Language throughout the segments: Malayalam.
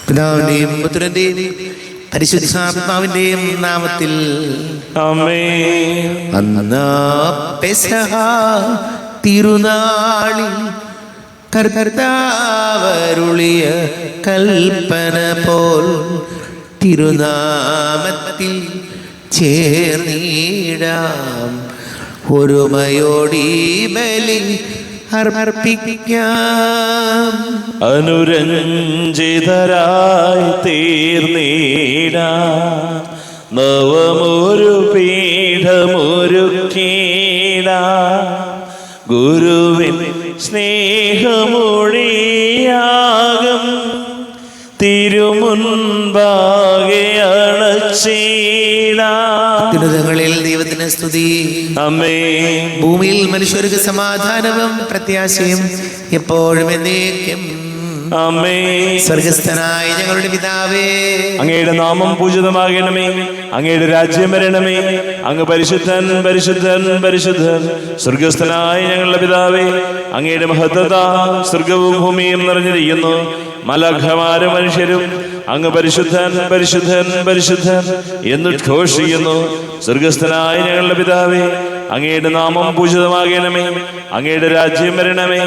പിതാവിന്റെയും പുത്രന്റെയും പരിശുദ്ധാത്മാവിന്റെയും നാമത്തിൽ ആമേൻ. അന്നാ പെസഹ തിരുനാളിൽ കർത്താവരുളിയ കൽപ്പന പോൽ തിരുനാമത്തിൽ ചേർന്നിടാം. ഒരുമയോടി ബലി അർപ്പിക്കാം. അനുരഞ്ജിതരായി തീർന്നീടാം. നവമൊരു പീഠമൊരുക്കീടാം. ഗുരുവിൻ സ്നേഹമൊഴിയാകം തിരുമുൻപാകെ അണച്ചീടാം. ദുരിതങ്ങളിൽ ദൈവത്തിന് സ്തുതി. ആമേൻ. ഭൂമിയിൽ മനുഷ്യർക്ക് സമാധാനവും പ്രത്യാശയും എപ്പോഴും എന്നേക്കും. ആമേൻ. സ്വർഗസ്ഥനായ ഞങ്ങളുടെ പിതാവേ, അങ്ങയുടെ നാമം പൂജിതമാകണമേ. അങ്ങയുടെ രാജ്യം വരണമേ. അങ്ങ് പരിശുദ്ധൻ പരിശുദ്ധൻ പരിശുദ്ധൻ. സ്വർഗസ്ഥനായ ഞങ്ങളുടെ പിതാവേ, അങ്ങയുടെ മഹത്വത സ്വർഗവും ഭൂമിയും നിറഞ്ഞിരിക്കുന്നു. മലാഖമാരും മനുഷ്യരും അങ്ങ് പരിശുദ്ധൻ പരിശുദ്ധൻ പരിശുദ്ധൻ എന്നുദ്ഘോഷിക്കുന്നു. സ്വർഗസ്ഥനായ ഞങ്ങളുടെ പിതാവേ, അങ്ങയുടെ നാമം പൂജിതമാകണമേ. അങ്ങയുടെ രാജ്യം വരണമേ.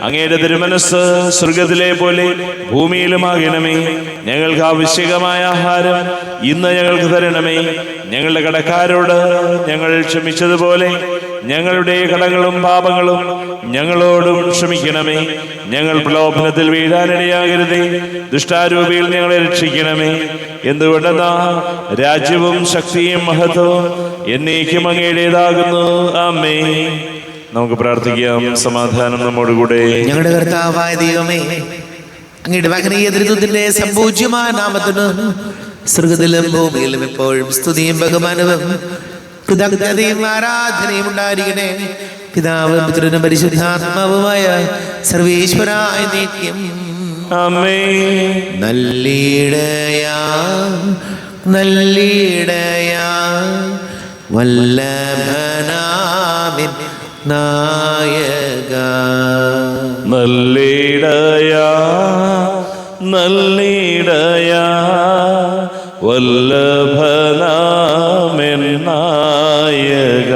അങ്ങയുടെ തിരുമനസ് സ്വർഗത്തിലെ പോലെ ഭൂമിയിലുമാകണമേ. ഞങ്ങൾക്ക് ആവശ്യകമായ ആഹാരം ഇന്ന് ഞങ്ങൾക്ക് തരണമേ. ഞങ്ങളുടെ കടക്കാരോട് ഞങ്ങൾ ക്ഷമിച്ചതുപോലെ ഞങ്ങളുടെ കടങ്ങളും പാപങ്ങളും ഞങ്ങളോടും ക്ഷമിക്കണമേ. ഞങ്ങൾ പ്രലോഭനത്തിൽ വീഴാനിടയാകരുതേ. ദുഷ്ടാരൂപിയിൽ ഞങ്ങളെ രക്ഷിക്കണമേ. എന്തുകൊണ്ടെന്നാ രാജ്യവും ശക്തിയും മഹത്വവും എന്നേക്കും അങ്ങയുടേതാകുന്നു. ആമേൻ. നമുക്ക് പ്രാർത്ഥിക്കാം. സമാധാനം നമ്മോടുകൂടെ. ഞങ്ങളുടെ കർത്താവായ ദൈവമേ, അങ്ങയുടെ മകനീയ ദൃത്വത്തിന്റെ സംപൂജ്യമായ നാമത്തിന് സ്വർഗത്തിലും ഭൂമിയിലും എപ്പോഴും സ്തുതിയും ബഹുമാനവും കൃതജ്ഞതയും ആരാധനയും ഉണ്ടായിരിക്കണേ. പിതാവും പുത്രനും പരിശുദ്ധാത്മാവുമായ സർവേശ്വരായ നീക്കം. ആമേൻ. നല്ലിടയാ നല്ലിടയാ വല്ലഭനാമിൻ നായക. നല്ലിടയാ നല്ലിടയാ വല്ലഭനാമൻ നായക.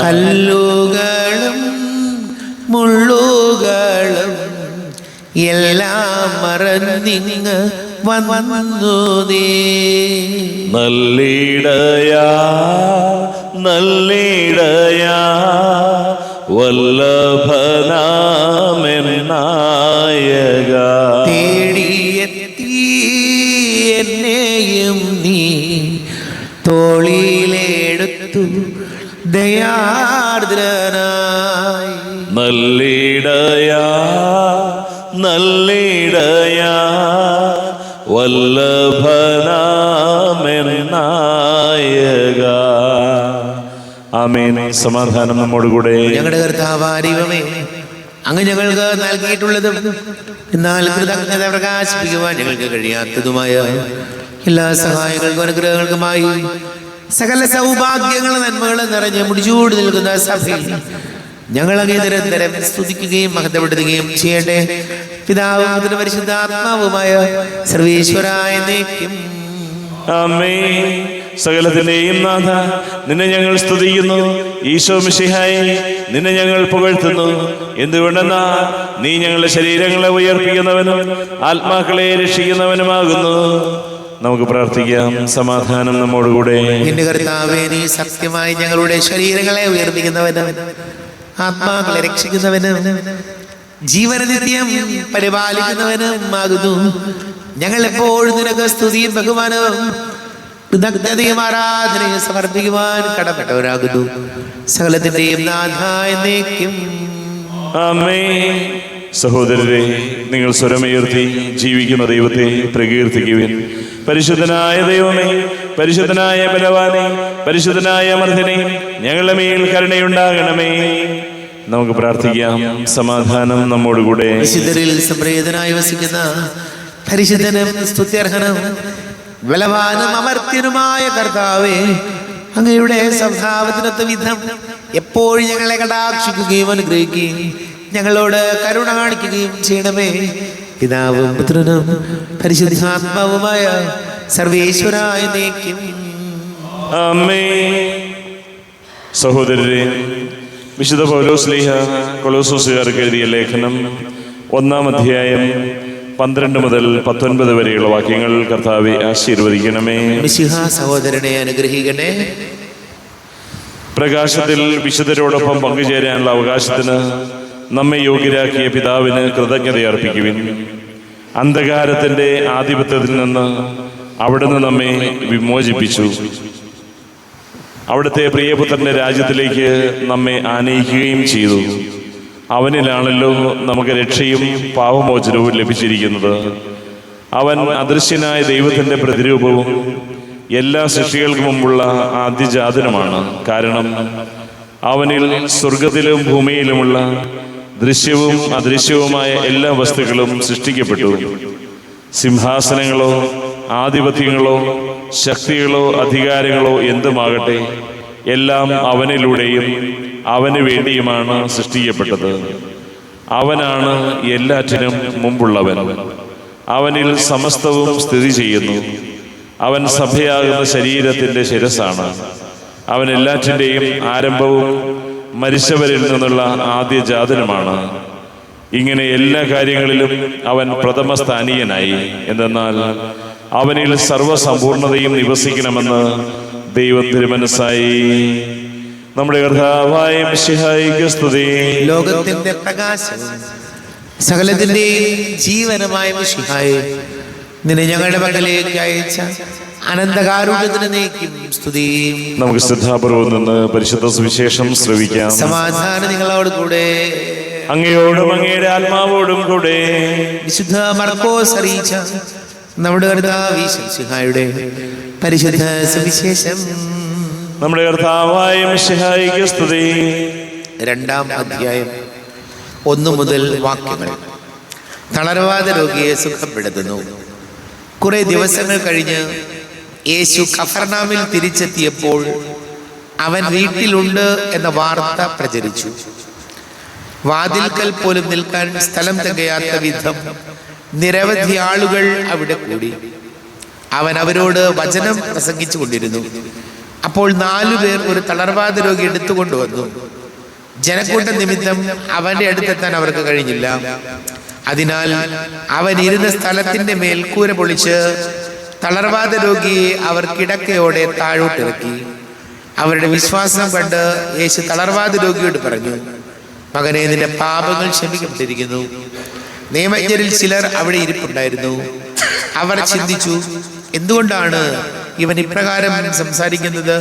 കല്ലുകളും മുള്ളുകളും എല്ലാം മറന്നിങ്ങ് വന്നു നീ. നല്ലിടയാ നല്ലിടയാ വല്ലഭനാമൻ നായക. തേടിയെത്തി എന്നെയും നീ തോളിലെടുത്തു ദയാർദ്രനായി. നല്ലിടയാ നല്ലിടയാ വല്ലഭനാമൻ നായക. ആമേൻ. സമാധാനം നമ്മോടുകൂടെ. ഞങ്ങളുടെ കർത്താവായ ദൈവമേ, അങ്ങ് ഞങ്ങൾക്ക് നൽകിയിട്ടുള്ളതും എന്നാൽ കൃതജ്ഞത പ്രകാശിപ്പിക്കുവാൻ ഞങ്ങൾക്ക് കഴിയാത്തതുമായ എല്ലാ സഹായങ്ങൾക്കും അനുഗ്രഹങ്ങൾക്കുമായി സകല സൗഭാഗ്യങ്ങളും നന്മകളും നിറഞ്ഞ് മുടിച്ചൂടി നിൽക്കുന്ന സഭയിൽ ഞങ്ങൾ അങ്ങേ നിരന്തരം സ്തുതിക്കുകയും മഹത്വപ്പെടുത്തുകയും ചെയ്യട്ടെ. പിതാവും പരിശുദ്ധാത്മാവുമായ സർവേശ്വരായ നീക്കും. ആമേൻ. സകലത്തിന്റെയും നാഥ, നിന്നെ ഞങ്ങൾ സ്തുതിക്കുന്നു. ഈശോ മിശിഹായെ, നിന്നെ ഞങ്ങൾ പുകഴ്ത്തുന്നു. എന്തുകൊണ്ടെന്നാ നീ ഞങ്ങളുടെ ശരീരങ്ങളെ ഉയർപ്പിക്കുന്നവനും ആത്മാക്കളെ രക്ഷിക്കുന്നവനുമാകുന്നു. നമുക്ക് പ്രാർത്ഥിക്കാം. സമാധാനം നമ്മോടുകൂടെ. എന്റെ കർത്താവേ, നീ സത്യമായി ഞങ്ങളുടെ ശരീരങ്ങളെ ഉയർപ്പിക്കുന്നവനും ആത്മാക്കളെ രക്ഷിക്കുന്നവനും ജീവനനിത്യം പരിപാലിക്കുന്നവനും ആകുന്നു. ഞങ്ങൾ എപ്പോഴും നിനക്ക് സ്തുതിയും ബഹുമാനവും കൃതജ്ഞതയും ആരാധനയും സമർപ്പിക്കുവാൻ കടപ്പെട്ടവരാകുന്നു. സകലത്തിന്റെയും നാഥായ നീക്കും. ആമേൻ. സഹോദരരെ, നിങ്ങൾ സ്വരമുയർത്തി ജീവിക്കുന്ന ദൈവത്തെ പ്രകീർത്തിക്കുവിൻ. പരിശുദ്ധനായ ദൈവമേ, പരിശുദ്ധനായ ബലവാനെ, പരിശുദ്ധനായ അമർത്യനെ, ഞങ്ങളുടെ മേൽ കരുണയുണ്ടാകണമേ. നമുക്ക് പ്രാർത്ഥിക്കാം. സമാധാനം നമ്മോടുകൂടെ. വിശുദ്ധരിൽ സംപ്രീതനായി വസിക്കുന്ന പരിശുദ്ധനും സ്തുത്യർഹനും ബലവാനും അമർത്യനുമായ കർത്താവേ, അങ്ങയുടെ സ്വഭാവത്തിനൊത്ത വിധം എപ്പോഴും ഞങ്ങളെ കടാക്ഷിക്കുകയും അനുഗ്രഹിക്കുകയും ഞങ്ങളോട് കരുണ കാണിക്കുകയും ചെയ്യണമേ. പിതാവും പുത്രനും പരിശുദ്ധാത്മാവുമായ സർവേശ്വരായ നീക്കും. ആമേൻ. സഹോദരരെ, വിശുദ്ധ പൗലോസ്ലീഹ കൊലോസ്യോസുകാർക്ക് എഴുതിയ ലേഖനം 1-ാം അധ്യായം 12 മുതൽ 19 വരെയുള്ള വാക്യങ്ങൾ കർത്താവെ ആശീർവദിക്കണമേ. മിശിഹാ സഹോദരനെ അനുഗ്രഹിക്കണേ. പ്രകാശത്തിൽ വിശുദ്ധരോടൊപ്പം പങ്കുചേരാനുള്ള അവകാശത്തിന് നമ്മെ യോഗ്യരാക്കിയ പിതാവിന് കൃതജ്ഞതയർപ്പിക്കുവിൻ. അന്ധകാരത്തിന്റെ ആധിപത്യത്തിൽ നിന്ന് അവിടുന്ന് നമ്മെ വിമോചിപ്പിച്ചു. അവിടുത്തെ പ്രിയപുത്രന്റെ രാജ്യത്തിലേക്ക് നമ്മെ ആനയിക്കുകയും ചെയ്തു. അവനിലാണല്ലോ നമുക്ക് രക്ഷയും പാപമോചനവും ലഭിച്ചിരിക്കുന്നത്. അവൻ അദൃശ്യനായ ദൈവത്തിന്റെ പ്രതിരൂപവും എല്ലാ സൃഷ്ടികൾക്കും മുമ്പുള്ള ആദ്യജാതനുമാണ്. കാരണം അവനിൽ സ്വർഗത്തിലും ഭൂമിയിലുമുള്ള ദൃശ്യവും അദൃശ്യവുമായ എല്ലാ വസ്തുക്കളും സൃഷ്ടിക്കപ്പെട്ടു. സിംഹാസനങ്ങളോ ആധിപത്യങ്ങളോ ശക്തികളോ അധികാരങ്ങളോ എന്തുമാകട്ടെ, എല്ലാം അവനിലൂടെയും അവന് വേണ്ടിയുമാണ് സൃഷ്ടിക്കപ്പെട്ടത്. അവനാണ് എല്ലാറ്റിനും മുമ്പുള്ളവൻ. അവനിൽ സമസ്തവും സ്ഥിതി ചെയ്യുന്നു. അവൻ സഭയാകുന്ന ശരീരത്തിന്റെ ശിരസ്സാണ്. അവൻ എല്ലാറ്റിൻ്റെയും ആരംഭവും മരിച്ചവരിൽ നിന്നുള്ള ആദ്യജാതനുമാണ്. ഇങ്ങനെ എല്ലാ കാര്യങ്ങളിലും അവൻ പ്രഥമസ്ഥാനീയനായി. എന്തെന്നാൽ അവനിൽ സർവസമ്പൂർണതയും നിവസിക്കണമെന്ന് ദൈവം തിരുമനസ്സായി. നമ്മുടെ കർത്താവായ മിശിഹായിക്ക് സ്തുതി. ലോകത്തിന്റെ പ്രകാശം സകലത്തിന്റെയും ജീവനമായ മിശിഹായെ, നിന്നെ ഞങ്ങളുടെ പക്കലേക്ക് അയച്ച അനന്തകാരുണ്യത്തിന് നീക്കും സ്തുതി. നമുക്ക് ശ്രദ്ധാപൂർവം നിന്ന് പരിശുദ്ധ സുവിശേഷം ശ്രവിക്കാം. സമാധാനം നിങ്ങളോട് കൂടെ, അങ്ങയോടും അങ്ങയുടെ ആത്മാവോടും കൂടെ. വിശുദ്ധ മർക്കോസ് അറിയിച്ച നമ്മുടെ കർത്താവ് മിശിഹായുടെ പരിശുദ്ധ സുവിശേഷം. നമ്മുടെ കർത്താവായ മിശിഹായിക്ക് സ്തുതി. 2-ാം അധ്യായം 1 മുതൽ വാക്യങ്ങൾ. തളർവാദ രോഗിയെ സുഖപ്പെടുത്തുന്നു. കുറെ ദിവസങ്ങൾ കഴിഞ്ഞ് യേശു കഫർനാമിൽ തിരിച്ചെത്തിയപ്പോൾ അവൻ വീട്ടിലുണ്ട് എന്ന വാർത്ത പ്രചരിച്ചു. വാതിൽക്കൽ പോലും നിൽക്കാൻ സ്ഥലം തികയാത്ത വിധം നിരവധി ആളുകൾ അവിടെ കൂടി. അവൻ അവരോട് വചനം പ്രസംഗിച്ചു കൊണ്ടിരുന്നു. അപ്പോൾ 4 പേർ ഒരു തളർവാദ രോഗി എടുത്തുകൊണ്ടുവന്നു. ജനക്കൂട്ട നിമിത്തം അവന്റെ അടുത്തെത്താൻ അവർക്ക് കഴിഞ്ഞില്ല. അതിനാൽ അവൻ ഇരുന്ന സ്ഥലത്തിന്റെ മേൽക്കൂര പൊളിച്ച് തളർവാദ രോഗിയെ അവർ കിടക്കയോടെ താഴോട്ടിറക്കി. അവരുടെ വിശ്വാസം കണ്ട് യേശു തളർവാദ രോഗിയോട് പറഞ്ഞു, മകനെ, നിന്റെ പാപങ്ങൾ ക്ഷമിക്കപ്പെട്ടിരിക്കുന്നു. നിയമജ്ഞരിൽ ചിലർ അവിടെ ഇരിപ്പുണ്ടായിരുന്നു. അവർ ചിന്തിച്ചു, എന്തുകൊണ്ടാണ് ഇവൻ ഇപ്രകാരം സംസാരിക്കുന്നത്?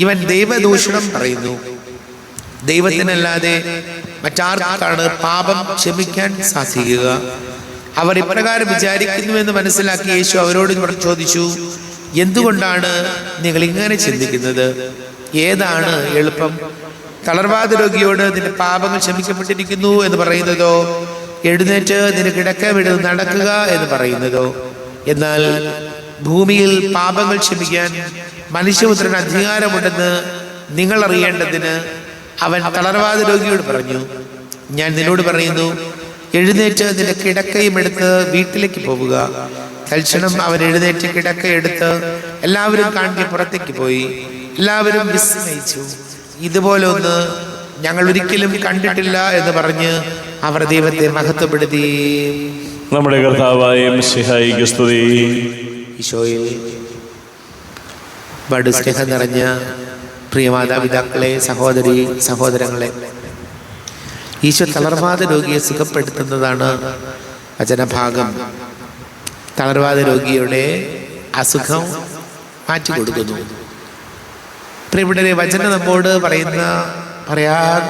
ഇവൻ ദൈവദൂഷണം പറയുന്നു. ദൈവത്തിനല്ലാതെ മറ്റാർക്കാണ് പാപം ക്ഷമിക്കാൻ സാധിക്കുക? അവർ ഇപ്രകാരം വിചാരിക്കുന്നുവെന്ന് മനസ്സിലാക്കി യേശു അവരോട് ചോദിച്ചു, എന്തുകൊണ്ടാണ് നിങ്ങൾ ഇങ്ങനെ ചിന്തിക്കുന്നത്? ഏതാണ് എളുപ്പം, തളർവാദ രോഗിയോട് നിന്റെ പാപങ്ങൾ ക്ഷമിക്കപ്പെട്ടിരിക്കുന്നു എന്ന് പറയുന്നതോ, എഴുന്നേറ്റ് നിന്റെ കിടക്ക വിടുന്ന് നടക്കുക എന്ന് പറയുന്നതോ? എന്നാൽ ഭൂമിയിൽ പാപങ്ങൾ ക്ഷമിക്കാൻ മനുഷ്യപുത്രന് അധികാരമുണ്ടെന്ന് നിങ്ങൾ അറിയേണ്ടതിന് അവൻ തളർവാദ രോഗിയോട് പറഞ്ഞു, ഞാൻ നിന്നോട് പറയുന്നു, എഴുന്നേറ്റ് നിന്റെ കിടക്കയും എടുത്ത് വീട്ടിലേക്ക് പോവുക. തൽക്ഷണം അവൻ എഴുന്നേറ്റ് കിടക്കയെടുത്ത് എല്ലാവരും കാണി പുറത്തേക്ക് പോയി. എല്ലാവരും വിസ്മയിച്ചു. ഇതുപോലെ ഒന്ന് ഞങ്ങൾ ഒരിക്കലും കണ്ടിട്ടില്ല എന്ന് പറഞ്ഞ് അവർ ദൈവത്തെ മഹത്വപ്പെടുത്തി. നമ്മുടെ കർത്താവായ മിശിഹായിക്ക് സ്തുതി. ഈശോയിൽ ബഡു സ്നേഹം നിറഞ്ഞ പ്രിയ മാതാപിതാക്കളെ, സഹോദരി സഹോദരങ്ങളെ, ഈശോ തളർവാദ രോഗിയെ സുഖപ്പെടുത്തുന്നതാണ് വചനഭാഗം. തളർവാദ രോഗിയുടെ അസുഖം മാറ്റിക്കൊടുക്കുന്നു. പ്രിയപ്പെട്ടവരെ, വചനം നമ്മോട് പറയാൻ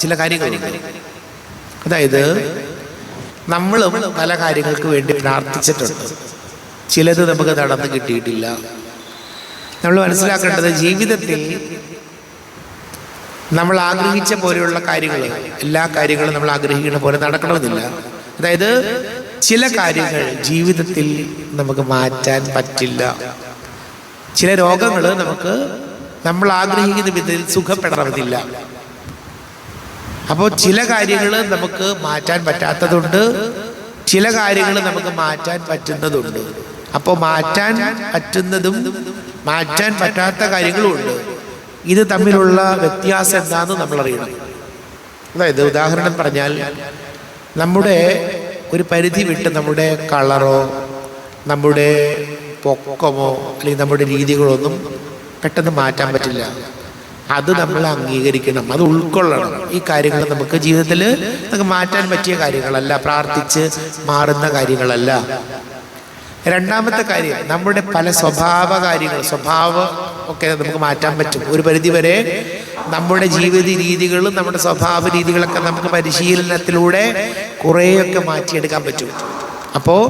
ചില കാര്യങ്ങളുണ്ട്. അതായത് നമ്മളും പല കാര്യങ്ങൾക്ക് വേണ്ടി പ്രാർത്ഥിച്ചിട്ടുണ്ട്. ചിലത് നമുക്ക് നടന്നു കിട്ടിയിട്ടില്ല. നമ്മൾ മനസ്സിലാക്കേണ്ടത്, ജീവിതത്തിൽ നമ്മൾ ആഗ്രഹിച്ച പോലെയുള്ള കാര്യങ്ങൾ, എല്ലാ കാര്യങ്ങളും നമ്മൾ ആഗ്രഹിക്കുന്ന പോലെ നടക്കണമെന്നില്ല. അതായത് ചില കാര്യങ്ങൾ ജീവിതത്തിൽ നമുക്ക് മാറ്റാൻ പറ്റില്ല. ചില രോഗങ്ങൾ നമുക്ക് നമ്മൾ ആഗ്രഹിക്കുന്ന വിധത്തിൽ സുഖപ്പെടണമെന്നില്ല. അപ്പോൾ ചില കാര്യങ്ങൾ നമുക്ക് മാറ്റാൻ പറ്റാത്തതുണ്ട്, ചില കാര്യങ്ങൾ നമുക്ക് മാറ്റാൻ പറ്റുന്നതുണ്ട്. അപ്പോൾ മാറ്റാൻ പറ്റുന്നതും മാറ്റാൻ പറ്റാത്ത കാര്യങ്ങളും ഉണ്ട്. ഇത് തമ്മിലുള്ള വ്യത്യാസം എന്താണെന്ന് നമ്മൾ അറിയണം. അതായത് ഉദാഹരണം പറഞ്ഞാൽ, നമ്മുടെ ഒരു പരിധി വിട്ട് നമ്മുടെ കളറോ നമ്മുടെ പൊക്കമോ അല്ലെങ്കിൽ നമ്മുടെ രീതികളൊന്നും പെട്ടെന്ന് മാറ്റാൻ പറ്റില്ല. അത് നമ്മൾ അംഗീകരിക്കണം, അത് ഉൾക്കൊള്ളണം. ഈ കാര്യങ്ങൾ നമുക്ക് ജീവിതത്തിൽ നമുക്ക് മാറ്റാൻ പറ്റിയ കാര്യങ്ങളല്ല, പ്രാർത്ഥിച്ച് മാറുന്ന കാര്യങ്ങളല്ല. രണ്ടാമത്തെ കാര്യം, നമ്മുടെ പല സ്വഭാവം ഒക്കെ നമുക്ക് മാറ്റാൻ പറ്റും. ഒരു പരിധി വരെ നമ്മുടെ ജീവിത രീതികളും നമ്മുടെ സ്വഭാവ രീതികളൊക്കെ നമുക്ക് പരിശീലനത്തിലൂടെ കുറേയൊക്കെ മാറ്റിയെടുക്കാൻ പറ്റും. അപ്പോൾ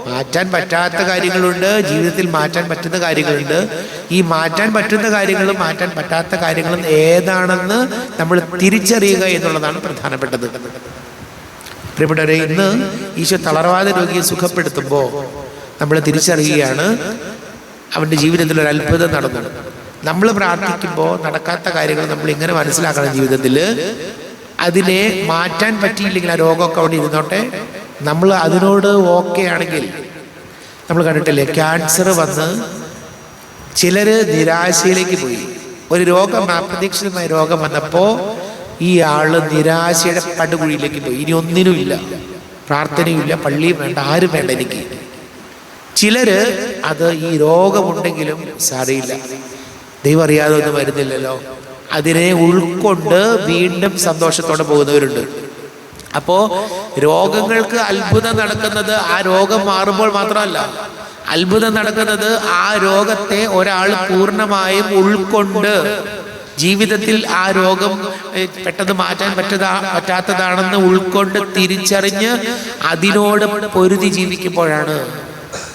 മാറ്റാൻ പറ്റാത്ത കാര്യങ്ങളുണ്ട്, ജീവിതത്തിൽ മാറ്റാൻ പറ്റുന്ന കാര്യങ്ങളുണ്ട്. ഈ മാറ്റാൻ പറ്റുന്ന കാര്യങ്ങളും മാറ്റാൻ പറ്റാത്ത കാര്യങ്ങളും ഏതാണെന്ന് നമ്മൾ തിരിച്ചറിയുക എന്നുള്ളതാണ് പ്രധാനപ്പെട്ടത്. പ്രിയപ്പെട്ടവരെ, ഇന്ന് ഈശോ തളർവാദ രോഗിയെ സുഖപ്പെടുത്തുമ്പോൾ നമ്മൾ തിരിച്ചറിയുകയാണ് അവൻ്റെ ജീവിതത്തിൽ ഒരു അത്ഭുതം നടന്നു. നമ്മൾ പ്രാർത്ഥിക്കുമ്പോൾ നടക്കാത്ത കാര്യങ്ങൾ നമ്മൾ ഇങ്ങനെ മനസ്സിലാക്കണം. ജീവിതത്തിൽ അതിനെ മാറ്റാൻ പറ്റിയില്ലെങ്കിൽ ആ രോഗമൊക്കെ അവിടെ ഇരുന്നോട്ടെ, നമ്മൾ അതിനോട് ഓക്കെ ആണെങ്കിൽ. നമ്മൾ കണ്ടിട്ടില്ലേ, ക്യാൻസർ വന്ന് ചിലർ നിരാശയിലേക്ക് പോയി. ഒരു രോഗം, അപ്രതീക്ഷിതമായ രോഗം വന്നപ്പോൾ ഈ ആള് നിരാശയുടെ പടുകുഴിയിലേക്ക് പോയി. ഇനി ഒന്നിനുമില്ല, പ്രാർത്ഥനയുമില്ല, പള്ളിയും വേണ്ട, ആരും വേണ്ട എനിക്ക്. ചിലര് അത് ഈ രോഗമുണ്ടെങ്കിലും സാരയില്ല, ദൈവം അറിയാതെ ഒന്നും വരുന്നില്ലല്ലോ, അതിനെ ഉൾക്കൊണ്ട് വീണ്ടും സന്തോഷത്തോടെ പോകുന്നവരുണ്ട്. അപ്പോ രോഗങ്ങൾക്ക് അത്ഭുതം നടക്കുന്നത് ആ രോഗം മാറുമ്പോൾ മാത്രമല്ല, അത്ഭുതം നടക്കുന്നത് ആ രോഗത്തെ ഒരാൾ പൂർണ്ണമായും ഉൾക്കൊണ്ട് ജീവിതത്തിൽ ആ രോഗം പെട്ടെന്ന് മാറ്റാൻ പറ്റാത്തതാണെന്ന് ഉൾക്കൊണ്ട് തിരിച്ചറിഞ്ഞ് അതിനോട് പൊരുതി ജീവിക്കുമ്പോഴാണ്.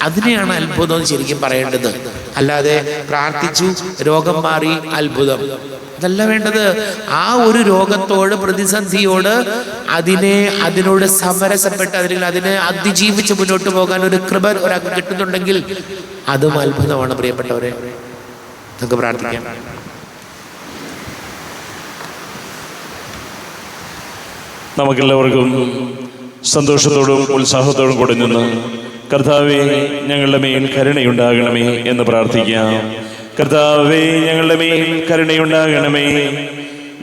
അതിനെയാണ് അത്ഭുതം എന്ന് ശരിക്കും പറയേണ്ടത്. അല്ലാതെ പ്രാർത്ഥിച്ചു രോഗം മാറി അത്ഭുതം, അതല്ല വേണ്ടത്. ആ ഒരു രോഗത്തോട്, പ്രതിസന്ധിയോട് അതിനോട് സമരസപ്പെട്ട് അതിനെ അതിജീവിച്ച് മുന്നോട്ട് പോകാൻ ഒരു കൃപ ഒരാൾക്ക് കിട്ടുന്നുണ്ടെങ്കിൽ അതും അത്ഭുതമാണ്. പ്രിയപ്പെട്ടവരെ, നമുക്ക് പ്രാർത്ഥിക്കാം. നമുക്കെല്ലാവർക്കും സന്തോഷത്തോടും ഉത്സാഹത്തോടും കൂടെ നിന്ന് കർത്താവേ ഞങ്ങളുടെ മേൽ കരുണയുണ്ടാകണമേ എന്ന് പ്രാർത്ഥിക്കാം. കർത്താവേ ഞങ്ങളുടെ മേൽ കരുണയുണ്ടാകണമേ.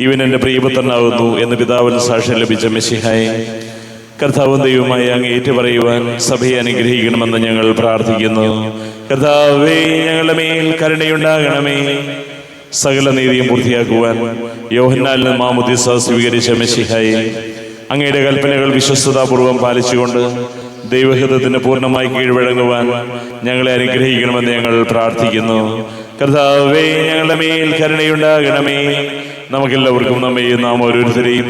ഇവൻ എൻ്റെ പ്രിയപുത്രനാകുന്നു എന്ന് പിതാവിന് സാക്ഷ്യം ലഭിച്ച മെശിഹായെ, കർത്താവും ദൈവമായി അങ്ങ് ഏറ്റുപറയുവാൻ സഭയെ അനുഗ്രഹിക്കണമെന്ന് ഞങ്ങൾ പ്രാർത്ഥിക്കുന്നു. കർത്താവേ ഞങ്ങളുടെ മേൽ കരുണയുണ്ടാകണമേ. സകല നീതിയും പൂർത്തിയാക്കുവാൻ യോഹന്നാനിൽ മാമോദീസ സ്വീകരിച്ച മെശിഹായെ, അങ്ങയുടെ കൽപ്പനകൾ വിശ്വസ്തതാപൂർവം പാലിച്ചുകൊണ്ട് ദൈവഹിതത്തിന് പൂർണ്ണമായി കീഴ്വഴങ്ങുവാൻ ഞങ്ങളെ അനുഗ്രഹിക്കണമെന്ന് ഞങ്ങൾ പ്രാർത്ഥിക്കുന്നു. കർത്താവേ ഞങ്ങളുടെ മേൽ കരുണയുണ്ടാകണമേ. നമുക്കെല്ലാവർക്കും നമ്മയും നാം ഓരോരുത്തരെയും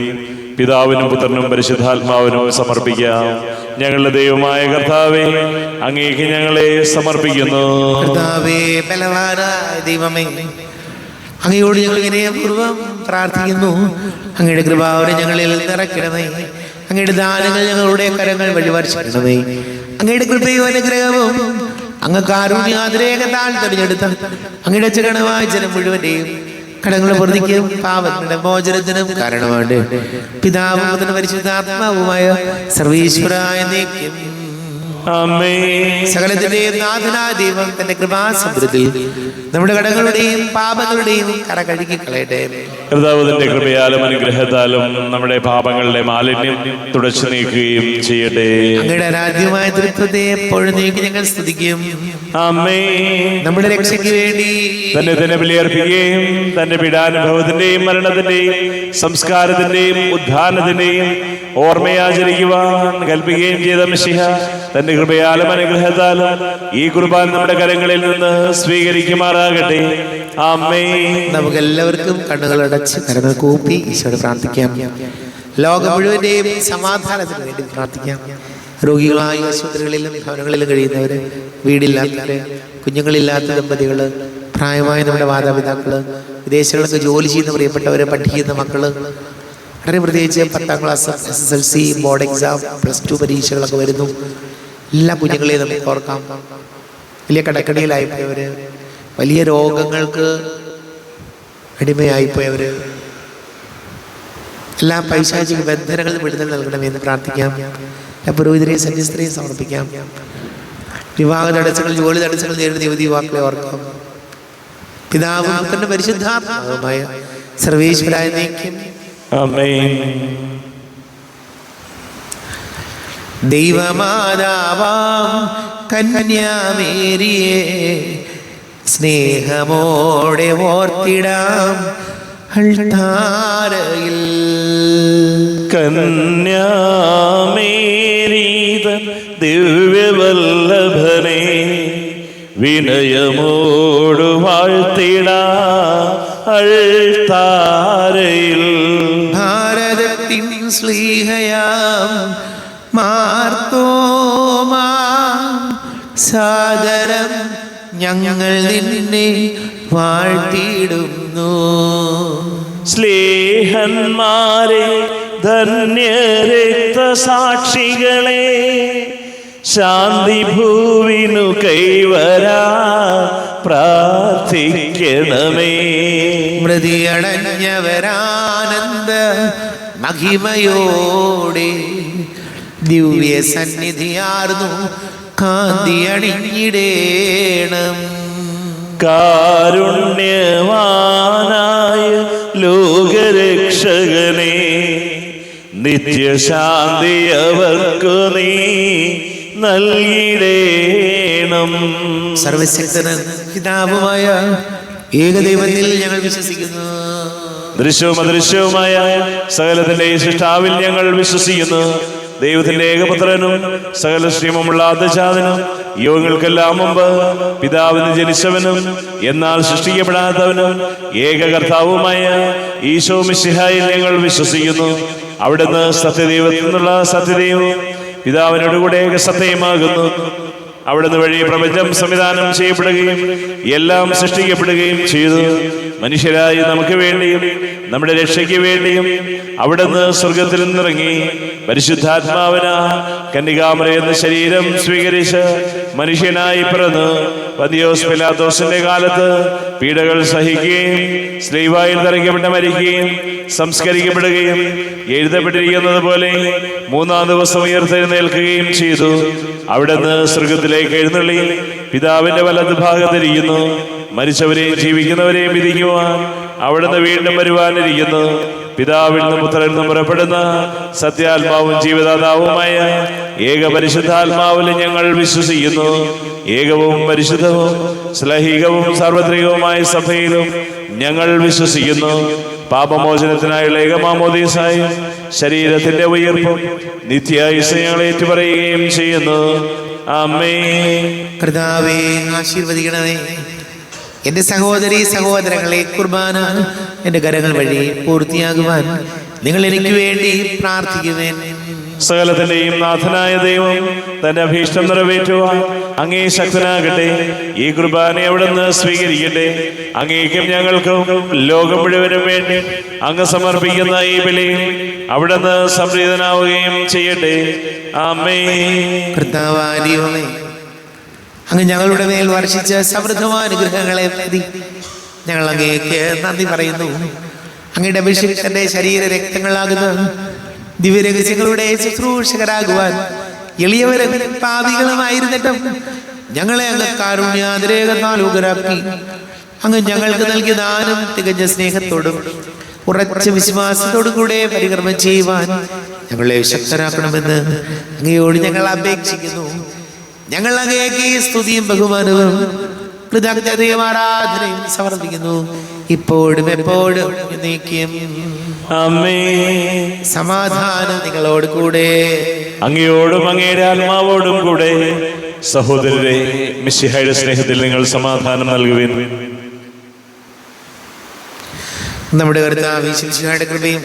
പിതാവിനും പുത്രനും പരിശുദ്ധാത്മാവിനും സമർപ്പിക്കാം. ഞങ്ങളുടെ ദൈവമായ കർത്താവേ, അങ്ങേക്ക് ഞങ്ങളെ സമർപ്പിക്കുന്നു. കർത്താവേ, ബലവാനായ ദൈവമേ, അങ്ങയോട് ഞങ്ങൾ വിനയപൂർവ്വം പ്രാർത്ഥിക്കുന്നു. അങ്ങയുടെ കൃപാവരെ ഞങ്ങളിൽ നിറയ്ക്കണമേ. അങ്ങയുടെ ദാനങ്ങൾ ഞങ്ങളുടെ കരങ്ങൾ വഴി വർഷിക്കണമേ. അങ്ങയുടെ കൃപയും അനുഗ്രഹവും അങ്ങ് കാരുണ്യാതിരേകത്താൽ തെരഞ്ഞെടുത്ത അങ്ങയുടെ ചരണമായ ജനം മുഴുവന്റെയും കടങ്ങളുടെ പ്രതിക്കും പാപങ്ങളുടെ മോചനത്തിനും കാരണമാണ്. പിതാവും പുത്രനും പരിശുദ്ധാത്മാവുമായ സർവീശ്വരായ നീക്കും സകലത്തിന്റെയും നാഥനായ ദൈവം തന്റെ കൃപാസമൃദ്ധി നമ്മുടെ കടങ്ങളുടെയും പാപങ്ങളുടെയും കര കഴുകി കളയട്ടെ. കർത്താവിന്റെ കൃപയാലും അനുഗ്രഹത്താലും നമ്മുടെ പാപങ്ങളുടെ മാലിന്യം തുടച്ചു നീക്കുകയും ചെയ്യട്ടെ. അങ്ങയുടെ ആരാധ്യമായ തൃത്വത്തെ എപ്പോഴും നീക്കി ഞങ്ങൾ സ്തുതിക്കും. നമ്മുടെ രക്ഷയ്ക്ക് വേണ്ടി തന്നെ ബലിയർപ്പിക്കുകയും തന്റെ പീഡാനുഭവത്തിന്റെയും മരണത്തിന്റെയും സംസ്കാരത്തിന്റെയും ഉദ്ധാനത്തിന്റെയും ഓർമ്മയാചരിക്കുവാൻ കൽപ്പിക്കുകയും ചെയ്ത മിശിഹ തന്റെ കൃപയാലും അനുഗ്രഹത്താലും ഈ കുർബാന നമ്മുടെ കരങ്ങളിൽ നിന്ന് സ്വീകരിക്കുമാറാകട്ടെ. ആമേൻ. നമുക്കെല്ലാവർക്കും കണ്ണുകൾ അടച്ച് കരങ്ങൾ കൂപ്പി ഈശോയോട് പ്രാർത്ഥിക്കാം. ലോകം മുഴുവന്റെയും സമാധാനത്തിന് വേണ്ടി പ്രാർത്ഥിക്കാം. രോഗികളായ ആശുപത്രികളിലും ഭവനങ്ങളിലും കഴിയുന്നവര്, വീടില്ലാത്തവര്, കുഞ്ഞുങ്ങളില്ലാത്ത ദമ്പതികള്, പ്രായമായ നമ്മുടെ മാതാപിതാക്കള്, വിദേശങ്ങളിലൊക്കെ ജോലി ചെയ്യുന്ന പ്രിയപ്പെട്ടവര്, പഠിക്കുന്ന മക്കള്, വളരെ പ്രത്യേകിച്ച് 10ാം ക്ലാസ്, SSLC, ബോർഡ് എക്സാം, +2 പരീക്ഷകളൊക്കെ വരുന്നു. എല്ലാ കുഞ്ഞുങ്ങളെയും നമുക്ക് ഓർക്കാം. വലിയ കടക്കണിയിലായിപ്പോയവര്, വലിയ രോഗങ്ങൾക്ക് അടിമയായിപ്പോയവര്, എല്ലാ പൈശാചിക ബന്ധനങ്ങളിൽ വിടുതൽ നൽകണമെന്ന് പ്രാർത്ഥിക്കാം. പുരോഹിതരെയും സന്യസ്തരെയും സമർപ്പിക്കാം. വിവാഹ തടസ്സങ്ങൾ, ജോലി തടസ്സങ്ങൾ നേരിടുന്ന യുവതി യുവാക്കളെ ഓർക്കാം. പിതാവും പുത്രനും പരിശുദ്ധാത്മാവുമായ സർവേശ്വരായ നീക്കും ആമേൻ. ദൈവമാതാവാം കന്യാമേരിയെ സ്നേഹമോടെ ഓർത്തിടാം അൾത്താരയിൽ. കന്യാമേരീതൻ ദിവ്യവല്ലഭനെ വിനയമോടു വാഴ്ത്തിടാ അൾത്താരയിൽ. ഭാരതത്തിൻ ശ്ലീഹയാം മാർത്തോമാ സാദരം ഞങ്ങൾ നിന്നെ വാഴ്ത്തിയിടുന്നു. സ്ലേഹന്മാരെ ധന്യരക്തസാക്ഷികളെ ശാന്തി ഭൂവിനു കൈവരാ പ്രാർത്ഥിക്കണമേ. മൃതിയടഞ്ഞവരാനന്ദ മഹിമയോടെ ദിവ്യ സന്നിധിയാർന്നു കാന്തി അണിഞ്ഞിടേണം. കാരുണ്യവാനായ ലോകരക്ഷകനെ നിത്യശാന്തി അവർക്കു നീ നൽകിടേണം. സർവശക്തനും പിതാവുമായ ഏകദൈവത്തിൽ ഞങ്ങൾ വിശ്വസിക്കുന്നു. ദൃശ്യവും അദൃശ്യവുമായ സകലത്തിന്റെ സൃഷ്ടാവിൽ ഞങ്ങൾ വിശ്വസിക്കുന്നു. ദൈവത്തിന്റെ ഏകപുത്രനും സകല ശ്രീമമുള്ള ആദ്യജാതനും യോഗങ്ങൾക്കെല്ലാം മുമ്പ് പിതാവിന് ജനിച്ചവനും എന്നാൽ സൃഷ്ടിക്കപ്പെടാത്തവനും ഏക കർത്താവുമായ ഈശോ മിശിഹായിൽ ഞങ്ങൾ വിശ്വസിക്കുന്നു. അവിടുന്ന് സത്യദൈവത്തിൽ നിന്നുള്ള സത്യദൈവവും പിതാവിനോട് കൂടെ ഏകസത്യമാകുന്നു. അവിടുന്ന് വഴി പ്രപഞ്ചം സംവിധാനം ചെയ്യപ്പെടുകയും എല്ലാം സൃഷ്ടിക്കപ്പെടുകയും ചെയ്തു. മനുഷ്യരായി നമുക്ക് വേണ്ടിയും നമ്മുടെ രക്ഷയ്ക്ക് വേണ്ടിയും അവിടുന്ന് സ്വർഗത്തിൽ നിന്നിറങ്ങി പരിശുദ്ധാത്മാവിന കന്യകാമറി എന്ന ശരീരം സ്വീകരിച്ച് മനുഷ്യനായി പിറന്നു പന്തിയോസ് പിലാത്തോസിന്റെ കാലത്ത് പീഡകൾ സഹിക്കുകയും സ്ലീവായിൽ തറയ്ക്കപ്പെട്ട് മരിക്കുകയും സംസ്കരിക്കപ്പെടുകയും എഴുതപ്പെട്ടിരിക്കുന്നത് പോലെ മൂന്നാം ദിവസം ഉയർത്തെഴുന്നേൽക്കുകയും ചെയ്തു. അവിടുന്ന് സ്വർഗത്തിലേക്ക് എഴുന്നള്ളി പിതാവിന്റെ വലത് ഭാഗത്തിരിക്കുന്നു. മരിച്ചവരെയും ജീവിക്കുന്നവരെയും വിധിക്കുവാൻ അവിടുന്ന് വീണ്ടും വരുവാനിരിക്കുന്നു. പിതാവിൽ നിന്നും പുത്രനിൽ നിന്നും പുറപ്പെടുന്ന സത്യാത്മാവും ജീവദാതാവുമായ ഏക പരിശുദ്ധാത്മാവിൽ ഞങ്ങൾ വിശ്വസിക്കുന്നു. ഏകവും പരിശുദ്ധവും ശ്ലൈഹികവും സാർവത്രികവുമായ സഭയിലും ഞങ്ങൾ വിശ്വസിക്കുന്നു. പാപമോചനത്തിനായുള്ള ഏകമാമോദീസായും ശരീരത്തിന്റെ ഉയർപ്പും നിത്യായുസ്സ് ഞങ്ങൾ ഏറ്റുപറയുകയും ചെയ്യുന്നു. ആമേൻ. കർത്താവേ, ആശീർവദിക്കണമേ. എൻ്റെ സഹോദരീ സഹോദരങ്ങളെ, കുർബാന എൻ്റെ കരങ്ങൾ വഴി പൂർത്തിയാകുവാൻ നിങ്ങൾ എനിക്ക് വേണ്ടി പ്രാർത്ഥിക്കുവേൻ. സകലത്തിന്റെയും നാഥനായ ദൈവം തന്റെ അഭീഷ്ടം നിറവേറ്റുവാൻ അങ്ങേ ശക്തനാകട്ടെ. ഈ കുർബാന അവിടുന്ന് സ്വീകരിക്കട്ടെ. അങ്ങേക്കും ഞങ്ങൾക്കും ലോകം മുഴുവനും വേണ്ടി അങ്ങ് സമർപ്പിക്കുന്ന ഈ ബലിയിൽ അവിടുന്ന് സംപ്രീതനാവുകയും ചെയ്യട്ടെ. ആമേൻ. കർത്താവായ ദൈവമേ, അങ്ങ് ഞങ്ങളുടെ മേൽ വർഷിച്ച സമൃദ്ധമായ അനുഗ്രഹങ്ങളെ പ്രതി ഞങ്ങൾ അങ്ങേക്ക് നന്ദി പറയുന്നു. അങ്ങയുടെ അഭിഷിക്തന്റെ ശരീര രക്തങ്ങളാകുന്ന ദിവ്യരഹസ്യങ്ങളുടെ ശുശ്രൂഷകരാകുവാൻ എളിയവരും പാപികളുമായിരുന്നിട്ടും ഞങ്ങളെ അങ്ങ് കാരുണ്യാതിരേകത്താൽ ഉഗ്രരാക്കി. അങ്ങ് ഞങ്ങൾക്ക് നൽകിയ ദാനം തികഞ്ഞ സ്നേഹത്തോടും ഉറച്ച വിശ്വാസത്തോടും കൂടെ പരികർമ്മം ചെയ്യുവാൻ ഞങ്ങളെ ശക്തരാക്കണമെന്ന് അങ്ങയോട് ഞങ്ങൾ അപേക്ഷിക്കുന്നു. ഞങ്ങൾ അങ്ങേക്ക് സ്തുതിയും ബഹുമാനവും കൃതജ്ഞതയും ആരാധനയും സമർപ്പിക്കുന്നു, ഇപ്പോഴും എപ്പോഴും എന്നേക്കും. ആമേൻ. സമാധാനം നിങ്ങളോട് കൂടെ. അങ്ങയോടും അങ്ങയുടെ ആത്മാവോടും കൂടെ. സഹോദരരെ, മിശിഹായുടെ സ്നേഹത്തിൽ നിങ്ങൾ സമാധാനം നൽകുവിൻ. നമ്മുടെ കർത്താവ് മിശിഹായുടെ കൃപയും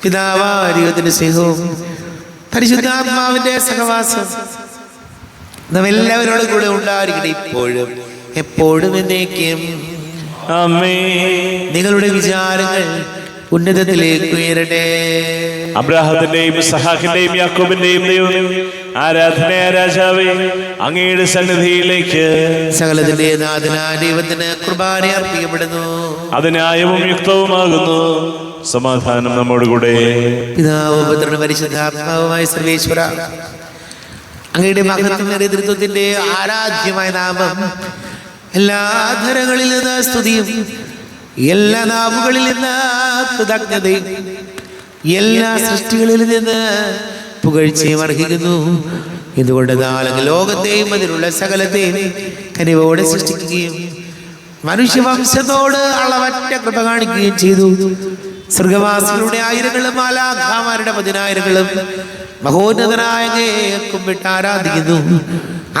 പിതാവായ ദൈവത്തിന്റെ സ്നേഹവും പരിശുദ്ധാത്മാവിന്റെ സഹവാസം നമ്മെല്ലാവരോടും കൂടെ ഉണ്ടായിരിക്കട്ടെ, ഇപ്പോഴും എപ്പോഴും എന്നേക്കും. ആമേൻ. നിങ്ങളുടെ വിചാരങ്ങൾ ഉന്നതത്തിലേക്ക് ഉയരട്ടെ. അബ്രാഹത്തിന്റെയും ഇസ്ഹാക്കിന്റെയും യാക്കോബിന്റെയും ദൈവമേ, ആരാധനയായ രാജാവേ, അങ്ങയുടെ സന്നിധിയിലേക്ക് സകലത്തിന്റെ നാഥനായ ദൈവത്തിന് കുർബാന അർപ്പിക്കപ്പെടുന്നു. അത് ന്യായവും യുക്തവുമാകുന്നു. സമാധാനം നമ്മോടുകൂടെ. പിതാവും പുത്രനും പരിശുദ്ധാത്മാവുമായ സർവേശ്വര, അങ്ങയുടെ മഹത്വമേറിയ നേതൃത്വത്തിന്റെ ആരാധ്യമായ നാമം എല്ലാ ധരങ്ങളിൽ നിന്ന് സ്തുതിയും എല്ലാ നാവുകളിൽ നിന്ന് കൃതജ്ഞതയും എല്ലാ സൃഷ്ടികളിൽ നിന്ന് പുകഴ്ചയും അർഹിക്കുന്നു. എന്തുകൊണ്ട് ലോകത്തെയും അതിലുള്ള സകലത്തെയും കനിവോടെ സൃഷ്ടിക്കുകയും മനുഷ്യവംശത്തോട് അളവറ്റ കൃപ കാണിക്കുകയും ചെയ്തു. സ്വർഗവാസികളുടെ ആയിരങ്ങളും മാലാഖമാരുടെ പതിനായിരങ്ങളും മഹോന്നതനായ കുമ്പിട്ട് ആരാധിക്കുന്നു.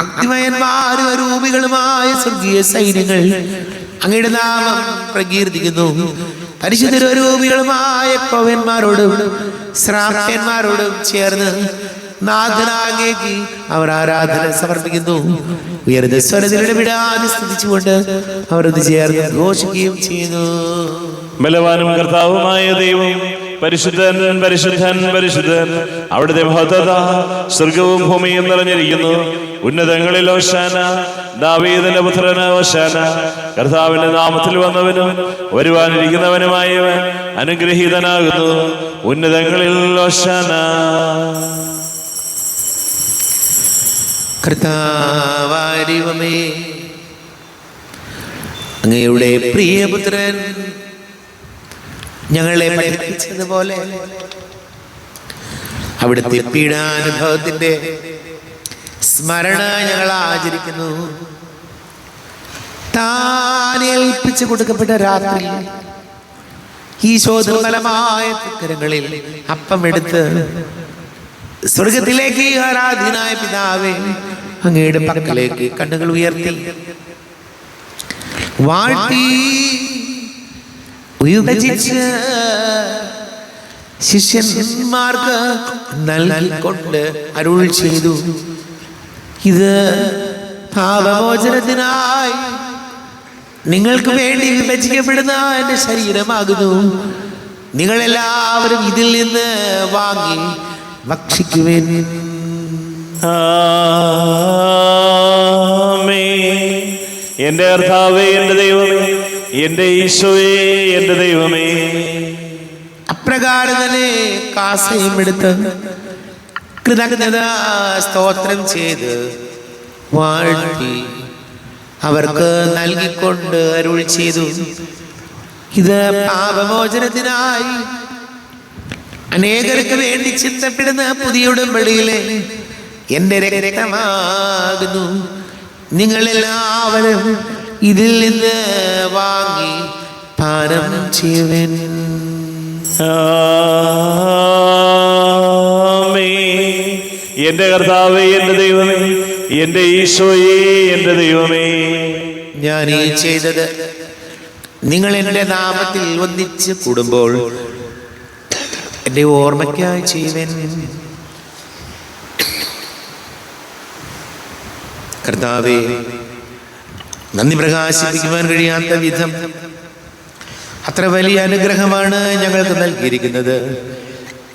അഗ്നിമയന്മാരും അരൂപികളുമായ സ്വർഗീയ സൈന്യങ്ങൾ അങ്ങയുടെ നാമം പ്രകീർത്തിക്കുന്നു. പരിശുദ്ധരൂപികളുമായ കോവന്മാരോടും ശ്രാപ്യന്മാരോടും ചേർന്ന് നാഥനാകേക്ക് അവർ ആരാധന സമർപ്പിക്കുന്നു. ഉയർന്ന സ്വരത്തിലൂടെ വിടാതെ സ്തുതിച്ചുകൊണ്ട് അവർ ഇത് ചേർന്ന് ഘോഷിക്കുകയും ചെയ്യുന്നു. ബലവാനും കർത്താവുമായ ദൈവം പരിശുദ്ധൻ, പരിശുദ്ധൻ, പരിശുദ്ധൻ. അവിടുത്തെ മഹത്വത സ്വർഗവും ഭൂമിയും നിറഞ്ഞിരിക്കുന്നു. ഉന്നതങ്ങളിൽ ഓശാന, ദാവീദിന്റെ പുത്രന് ഓശാന. കർത്താവിന്റെ നാമത്തിൽ വന്നവനും വരുവാനിരിക്കുന്നവനുമായവൻ അനുഗ്രഹീതനാകുന്നു. ഉന്നതങ്ങളിൽ ഓശാന. കർത്താവായ ദൈവമേ, അങ്ങയുടെ പ്രിയപുത്രൻ ഞങ്ങളെ പഠിപ്പിച്ചതുപോലെ അവിടുത്തെ പീഡാനുഭവത്തിന്റെ സ്മരണ ഞങ്ങൾ ആചരിക്കുന്നു. താൻ ഏൽപ്പിച്ചു കൊടുക്കപ്പെട്ട രാത്രി ഈശോ ദുർബലമായ കരങ്ങളിൽ അപ്പം എടുത്ത് സ്വർഗത്തിലേക്ക് ആരാധനായ പിതാവേ, അങ്ങയുടെ പക്കലേക്ക് കണ്ണുകൾ ഉയർത്തി വാഴ്ത്തി വിഭജിച്ച് ശിഷ്യന്മാർക്ക് നൽകിക്കൊണ്ട് അരുൾ ചെയ്തു, ഇത് പാപമോചനത്തിനായി നിങ്ങൾക്ക് വേണ്ടി വിഭജിക്കപ്പെടുന്ന എന്റെ ശരീരമാകുന്നു. നിങ്ങളെല്ലാവരും ഇതിൽ നിന്ന് വാങ്ങി ഭക്ഷിക്കുവിൻ. എന്റെ കർത്താവേ, എന്റെ ദൈവമേ, എന്റെ ഈശോയേ, എന്റെ ദൈവമേ. അപ്രകാരം തന്നെ കാസയും എടുത്ത് കൃതജ്ഞത സ്തോത്രം ചെയ്ത് വാഴ്ത്തി അവർക്ക് നൽകിക്കൊണ്ട് അരുൾ ചെയ്തു, ഇത് പാപമോചനത്തിനായി അനേകർക്ക് വേണ്ടി ചിന്തപ്പെടുന്ന പുതിയ ഉടമ്പടിയിലെ എന്റെ രക്തമാകുന്നു. നിങ്ങളെല്ലാവരും ഇതിൽ നിന്ന് വാങ്ങി പാനം ചെയ്യുവിൻ. എന്റെ കർത്താവേ, എന്റെ ദൈവമേ, എന്റെ ഈശോയേ, എന്റെ ദൈവമേ. ഞാൻ ഈ ചെയ്തത് നിങ്ങൾ എന്റെ നാമത്തിൽ ഒന്നിച്ച് കൂടുമ്പോൾ എന്റെ ഓർമ്മയ്ക്കായി ചെയ്യുവൻ. കർത്താവേ, നന്ദി പ്രകാശിപ്പിക്കുവാൻ കഴിയാത്ത വിധം അത്ര വലിയ അനുഗ്രഹമാണ് ഞങ്ങൾക്ക് നൽകിയിരിക്കുന്നത്.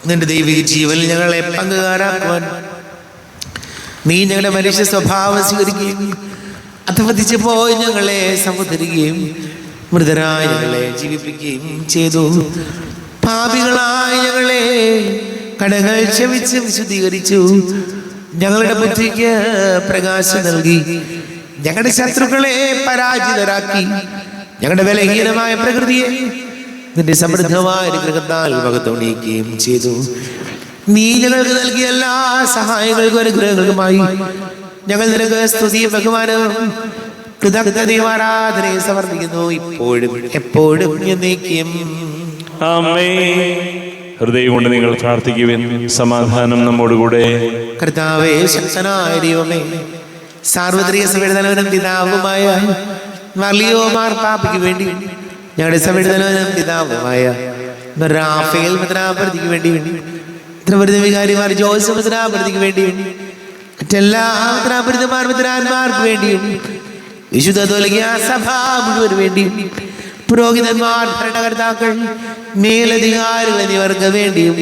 നിന്റെ ദൈവിക ജീവൻ ഞങ്ങളെ പങ്കുകാരാക്കുവാൻ നീ ഞങ്ങളുടെ മനുഷ്യ സ്വഭാവം സ്വീകരിക്കുകയും അധപതിച്ചു പോയി ഞങ്ങളെ സമുദ്ധരിക്കുകയും മൃതരായ ഞങ്ങളെ ജീവിപ്പിക്കുകയും ചെയ്തു. പാപികളായ ഞങ്ങളെ കടങ്ങൾ ക്ഷമിച്ച് വിശുദ്ധീകരിച്ചു. ഞങ്ങളുടെ ബുദ്ധിക്ക് പ്രകാശം നൽകി ഞങ്ങളുടെ ശത്രുക്കളെ പരാജിതരാക്കി. ഞങ്ങളുടെ ബലഹീനമായ പ്രകൃതിയെ നിന്റെ സമൃദ്ധമായ അനുഗ്രഹത്താൽ മഹത്വണിയിക്കുകയും ചെയ്തു. നീ ഞങ്ങൾക്ക് നൽകിയ എല്ലാ സഹായങ്ങൾക്കും അനുഗ്രഹങ്ങൾക്കുമായി ഞങ്ങൾ നിനക്ക് സ്തുതിയും ബഹുമാനവും കൃതജ്ഞതയും ആരാധനയും സമർപ്പിക്കുന്നു, ഇപ്പോഴും എപ്പോഴും എന്നേക്കും. ആമേൻ. ഹൃദയം കൊണ്ട് നിങ്ങൾ പ്രാർത്ഥിക്കുവിൻ. സമാധാനം നമ്മോടുകൂടെ. കർത്താവേ, ശക്തനായ ദൈവമേ, സാർവത്രിക സഭയുടെ തലവനും പിതാവുമായ മർലിയോ മാർപ്പാപ്പയ്ക്ക് വേണ്ടി ഞങ്ങളുടെ സഭയുടെ തലവനും പിതാവുമായ റാഫേൽ മെത്രാപതിക്ക് വേണ്ടി വികാരിമാർ ജോസഫ് മെത്രാപതിക്ക് വേണ്ടി മറ്റെല്ലാ മെത്രാപതിമാർക്ക് വേണ്ടിയും വിശുദ്ധ സഭ മുഴുവൻ വേണ്ടിയും പുരോഹിതന്മാർ, ഭരണകർത്താക്കൾ, മേലധികാരികൾ എന്നിവർക്ക് വേണ്ടിയും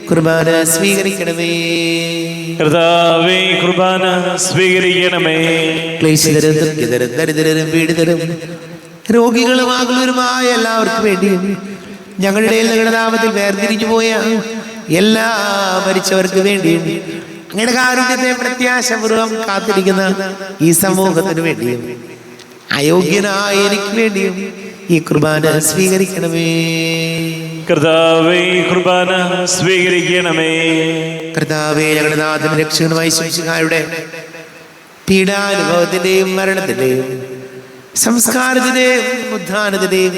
കുർബാന സ്വീകരിക്കണമേ. കർത്താവേ, കുർബാന സ്വീകരിക്കണമേ. ക്ലേശിതരും ദുഃഖിതരും ദരിദ്രരും പീഡിതരും രോഗികളുമാകുന്നവരുമായ എല്ലാവർക്കും വേണ്ടിയും ഞങ്ങളുടെ നാമത്തിൽ വേർതിരിഞ്ഞു പോയ എല്ലാ മരിച്ചവർക്ക് വേണ്ടിയും അങ്ങയുടെ കാരുണ്യത്തെ പ്രത്യാശപൂർവം കാത്തിരിക്കുന്ന ഈ സമൂഹത്തിന് വേണ്ടിയും അയോഗ്യനായ എനിക്ക് വേണ്ടിയും ഈ കുർബാന സ്വീകരിക്കണമേ. കർത്താവേ, കുർബാന സ്വീകരിക്കണമേ. കർത്താവേ, ഞങ്ങളുടെ നാഥനും രക്ഷകനുമായ യേശുമിശിഹായുടെ പീഡാനുഭവത്തിന്റെയും മരണത്തിന്റെയും സംസ്കാരത്തിന്റെയും ഉദ്ധാനത്തിന്റെയും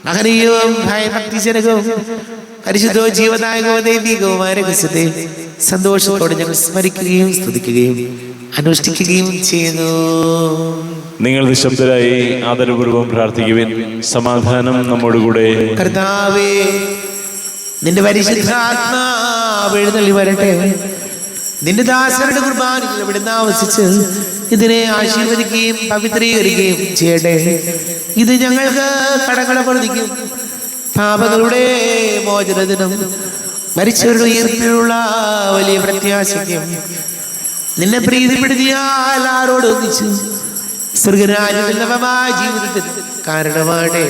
മഹനീയവും ഭയഭക്തിജനകവും പരിശുദ്ധവും ജീവദായകവും ദൈവികവുമായ രഹസ്യത്തെ സന്തോഷത്തോടെ ഞങ്ങൾ സ്മരിക്കുകയും സ്തുതിക്കുകയും അനുഷ്ഠിക്കുകയും ചെയ്യുന്നു. നിങ്ങൾ നിശബ്ദരായി ആദരപൂർവ്വം പ്രാർത്ഥിക്കുവിൻ. സമാധാനം നമ്മോടുകൂടെ. കർത്താവേ, നിന്റെ പരിശുദ്ധാത്മാവ് എഴുന്നള്ളി വരട്ടെ. നിന്റെ ദാസരുടെ കുർബാനയിൽ ഇവിടുന്ന് ആവസിച്ച് ഇതിനെ ആശീർവദിക്കുകയും പവിത്രീകരിക്കുകയും ചെയ്യട്ടെ. ഇത് ഞങ്ങൾക്ക് കടങ്ങളെ പൊറുതിക്കും പാപങ്ങളുടെ മോചനത്തിനും മരിച്ചവരുടെ ഉയർപ്പിലുള്ള വലിയ പ്രത്യാശയ്ക്കും നിന്നെ പ്രീതിപ്പെടുത്തിയാൽ ആരോട് ഒന്നിച്ച് സ്വർഗരാജ്യമായ ജീവിതത്തിന് കാരണമാകട്ടെ.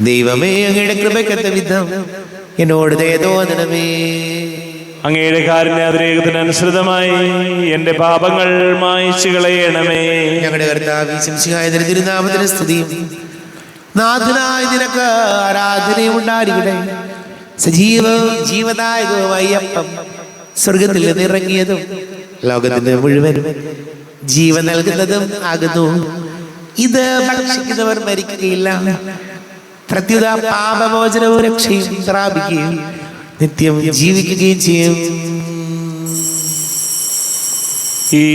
ദൈവമേ, അങ്ങയുടെ കൃപയ്ക്കത്ത വിധം എന്നോട് ദയ തോന്നണമേ. അങ്ങയുടെ കാരുണ്യാതിരേകത്തിനനുസൃതമായി എന്റെ പാപങ്ങൾ മായ്ച്ചു കളയണമേ. ഞങ്ങളുടെ കർത്താവ് യേശുമിശിഹായ തിരുനാമത്തിന് സ്തുതിയും നാഥനായ നിനക്ക് ആരാധനയും ഉണ്ടായിരിക്കട്ടെ. സജീവവും ജീവദായകവുമായ അപ്പം സ്വർഗത്തിൽ നിന്നിറങ്ങിയതും ലോകത്തിന് മുഴുവനും ജീവൻ നൽകുന്നതും ആകുന്നു. ഇത് ഭക്ഷിക്കുന്നവർ മരിക്കുകയില്ല, പ്രത്യുത പാപമോചനവും രക്ഷയും പ്രാപിക്കുകയും നിത്യം ജീവിക്കുകയും ചെയ്യും. ഈ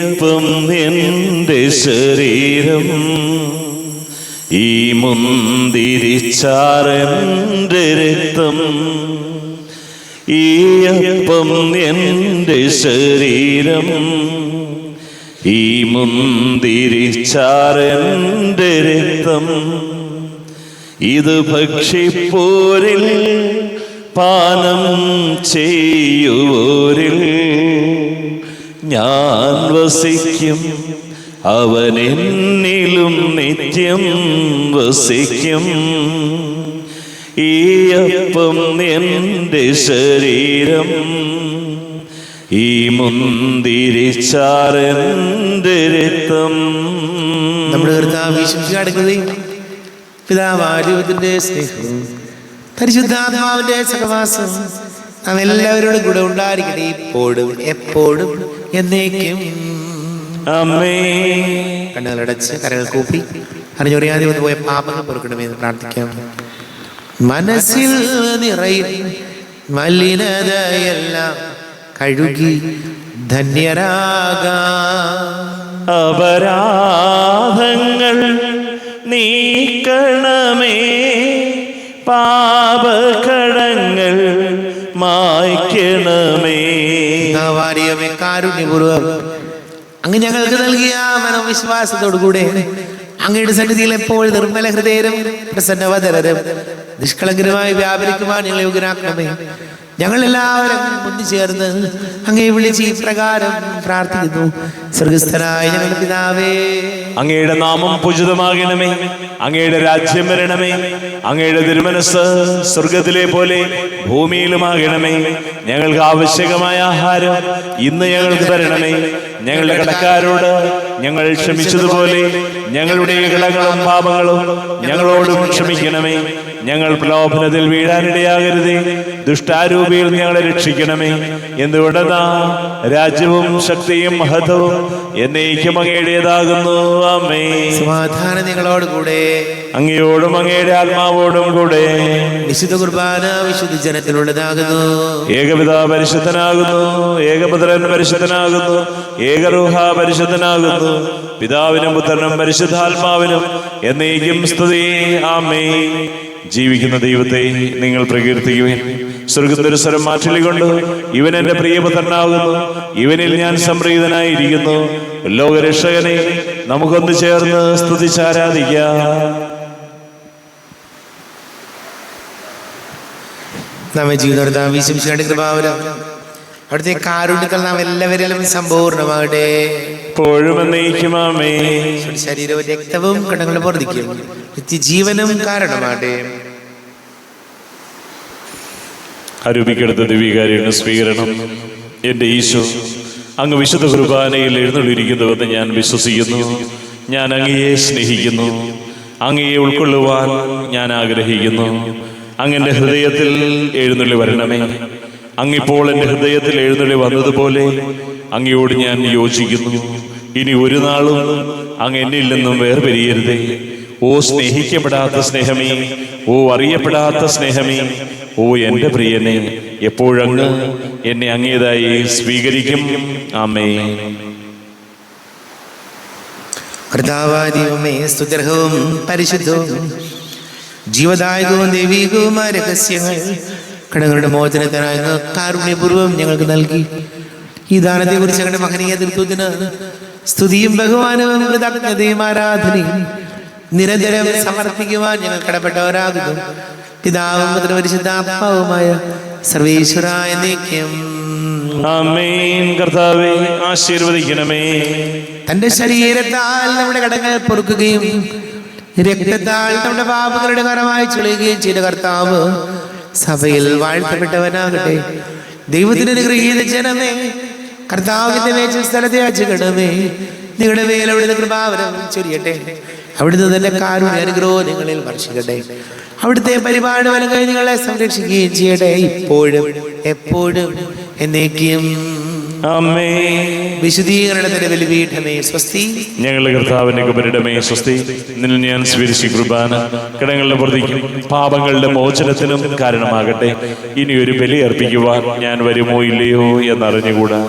അപ്പം എന്റെ ശരീരം, ഈ മുന്തിരിച്ചാറെന്റെ രക്തം. ഈ അപ്പം എന്റെ ശരീരം, ഈ മുന്തിരിച്ചാറെന്റെ രക്തം. ഇത് ഭക്ഷിപ്പോരിൽ പാനം ചെയ്യുവോരിൽ ഞാൻ വസിക്കും, അവൻ എന്നിലും നിത്യം വസിക്കും. ഈ അപ്പം എന്റെ ശരീരം, ഈ മുന്തിരിച്ചാറെന്റെ രക്തം. നമ്മുടെ കർത്താവ് യേശുമിശിഹായുടെ കൃപയും പിതാവായ ദൈവത്തിന്റെ സ്നേഹവും പരിശുദ്ധാത്മാവിന്റെ സഹവാസം നാം എല്ലാവരോടും കൂടെ ഉണ്ടായിരിക്കട്ടെ, ഇപ്പോഴും എപ്പോഴും എന്നേക്കും. ആമേൻ. കണ്ണുകളടച്ച് കരങ്ങൾ കൂപ്പി അറിഞ്ഞൊറിയാതെ വന്നു പോയ പാപങ്ങൾ പൊറുക്കണമെന്ന് പ്രാർത്ഥിക്കാം. മനസ്സിൽ നിറയും മലിനതയെല്ലാം കഴുകി ധന്യരാകാം. അപരാധങ്ങൾ നീക്കണമേ, പാപകടങ്ങൾ മായ്ക്കണമേ. കാരുണ്യപൂർവ്വം അങ്ങ് ഞങ്ങൾക്ക് നൽകിയ മനോവിശ്വാസത്തോടുകൂടെ അങ്ങയുടെ സന്നിധിയിൽ എപ്പോൾ നിർമ്മല ഹൃദയരും പ്രസന്നവദരരും നിഷ്കളങ്കരുമായി വ്യാപരിക്കുവാൻ ഞങ്ങളെ യോഗ്യരാക്കണമേ. ഞങ്ങൾ എല്ലാവരും ഒന്നുചേർന്ന് അങ്ങേ വിളിച്ച് ഈ പ്രകാരം പ്രാർത്ഥിക്കുന്നു. സ്വർഗസ്ഥനായ ഞങ്ങളുടെ പിതാവേ, അങ്ങയുടെ നാമം പൂജിതമാകണമേ, അങ്ങയുടെ രാജ്യം വരണമേ, അങ്ങയുടെ തിരുമനസ് സ്വർഗത്തിലെ പോലെ ഭൂമിയിലുമാകണമേ. ഞങ്ങൾക്ക് ആവശ്യകമായ ആഹാരം ഇന്ന് ഞങ്ങൾക്ക് തരണമേ. ഞങ്ങളുടെ കടക്കാരോട് ഞങ്ങൾ ക്ഷമിച്ചതുപോലെ ഞങ്ങളുടെ കടങ്ങളും പാപങ്ങളും ഞങ്ങളോടും ക്ഷമിക്കണമേ. ഞങ്ങൾ പ്രലോഭനത്തിൽ വീഴാനിടയാകരുതേ, ദുഷ്ടാരൂപിയിൽ ഞങ്ങളെ രക്ഷിക്കണമേ. എന്തുകൊണ്ടെന്നാ രാജ്യവും ശക്തിയും മഹത്വവും എന്നേക്കും അങ്ങയുടേതാകുന്നു. ആമേൻ. സമാധാനം നിങ്ങളോട് കൂടെ, അങ്ങയോടും അങ്ങയുടെ ആത്മാവോടും കൂടെ. വിശുദ്ധ കുർബാന വിശുദ്ധ ജനത്തിനുള്ളതാകുന്നു. ഏകപിതാ പരിശുദ്ധനാകുന്നു, ഏകപുത്രൻ പരിശുദ്ധനാകുന്നു, ഏകരൂഹ പരിശുദ്ധനാകുന്നു. പിതാവിനും പുത്രനും പരിശുദ്ധാത്മാവിനും എന്നേക്കും സ്തുതി. ആമേൻ. ജീവിക്കുന്ന ദൈവത്തെ നിങ്ങൾ പ്രകീർത്തിക്കുവിൻ. സ്വർഗത്തിന്റെ സ്വരം മാറ്റിലിക്കൊണ്ട് ഇവൻ എന്റെ പ്രിയപുത്രനാകുന്നു, ഇവനിൽ ഞാൻ സംപ്രീതനായിരിക്കുന്നു. ലോകരക്ഷകനെ നമുക്കൊന്ന് ചേർന്ന് സ്തുതിച്ചാരാധിക്കാം. നമ്മെ ജീവിതം കൃപാവരം അവിടുത്തെ കാരുണ്യത്തിൽ നാം എല്ലാവരിലും സമ്പൂർണ്ണമാകട്ടെ. ശരീരവും രക്തവും കടങ്ങളുടെ വർദ്ധിക്കും, നിത്യജീവനും കാരണമാകട്ടെ. അരൂപിക്കെടുത്ത ദിവ്യകാരുണ്യ സ്വീകരണം. എൻ്റെ ഈശോ, അങ്ങ് വിശുദ്ധ കുർബാനയിൽ എഴുന്നള്ളിയിരിക്കുന്നുവെന്ന് ഞാൻ വിശ്വസിക്കുന്നു. ഞാൻ അങ്ങയെ സ്നേഹിക്കുന്നു. അങ്ങയെ ഉൾക്കൊള്ളുവാൻ ഞാൻ ആഗ്രഹിക്കുന്നു. അങ്ങെൻ്റെ ഹൃദയത്തിൽ എഴുന്നള്ളി വരണമേ. അങ്ങിപ്പോൾ എൻ്റെ ഹൃദയത്തിൽ എഴുന്നള്ളി വന്നതുപോലെ അങ്ങയോട് ഞാൻ യോജിക്കുന്നു. ഇനി ഒരു നാളും അങ്ങ് എന്നിൽ നിന്നും വേർപിരിയരുതേ. ഓ സ്നേഹിക്കപ്പെടാത്ത സ്നേഹമേ, ഓ അറിയപ്പെടാത്ത സ്നേഹമേ, ഓ എൻ്റെ പ്രിയനെ, എപ്പോഴങ്ങ് എന്നെ അങ്ങേതായി സ്വീകരിക്കും. ആമേൻ. കർത്താവാദിയുമേ, സ്തുത്യർഹവും പരിശുദ്ധവും ജീവദായകവും ദൈവികവുമായ രഹസ്യങ്ങൾ കടങ്ങളുടെ മോചനത്തിനായി കാരുണ്യപൂർവ്വം ഞങ്ങൾക്ക് നൽകി. ഈ ദാനത്തെ കുറിച്ച് ഞങ്ങളുടെ മഹനീയ തൃത്വത്തിന് സ്തുതിയും ബഹുമാനവും കൃതജ്ഞതയും ആരാധനയും നിരന്തരം സമർപ്പിക്കുവാൻ ഞങ്ങൾ കടപ്പെട്ടവരാകുന്നു. പിതാവും പരിശുദ്ധാത്മാവുമായ സർവേശ്വരായ എന്നേക്കും ആമേൻ. കർത്താവേ, ആശീർവദിക്കണമേ. തന്റെ ശരീരത്താൽ നമ്മുടെ കടങ്ങൾ പൊറുക്കുകയും രക്തത്താൽ നമ്മുടെ പാപങ്ങളുടെ കരമായി ചൊല്ലുകയും ചെയ്ത കർത്താവ് സഭയിൽ വാഴ്ത്തപ്പെട്ടവനാകട്ടെ. ദൈവത്തിന്റെ അനുഗ്രഹീത ജനമേ, കർത്താവിന്റെ മേച്ച സ്ഥലത്തെ അച്ചുകണമേ. നിങ്ങളുടെ മേൽ അവിടുന്ന് കൃപാവരം ചൊരിയട്ടെ. അവിടുന്ന് തന്നെ കാരുണ്യ അനുഗ്രഹം നിങ്ങളിൽ വർഷിക്കട്ടെ. അവിടുത്തെ പരിപാടി വലങ്കൈ നിങ്ങളെ സംരക്ഷിക്കുകയും ചെയ്യട്ടെ, ഇപ്പോഴും എപ്പോഴും എന്നേക്കും. വിശുദ്ധീകരണത്തിന്റെ ബലിപീഠമേ സ്വസ്തി. ഞങ്ങളുടെ കർത്താവിന്റെ കുമരിടമേ സ്വസ്തി. നിന്നിൽ ഞാൻ സ്വീകരിച്ച കുർബാന കടങ്ങളുടെ പ്രതിക്കും പാപങ്ങളുടെ മോചനത്തിനും കാരണമാകട്ടെ. ഇനി ഒരു ബലി അർപ്പിക്കുവാൻ ഞാൻ വരുമോ ഇല്ലയോ എന്നറിഞ്ഞുകൂടാ.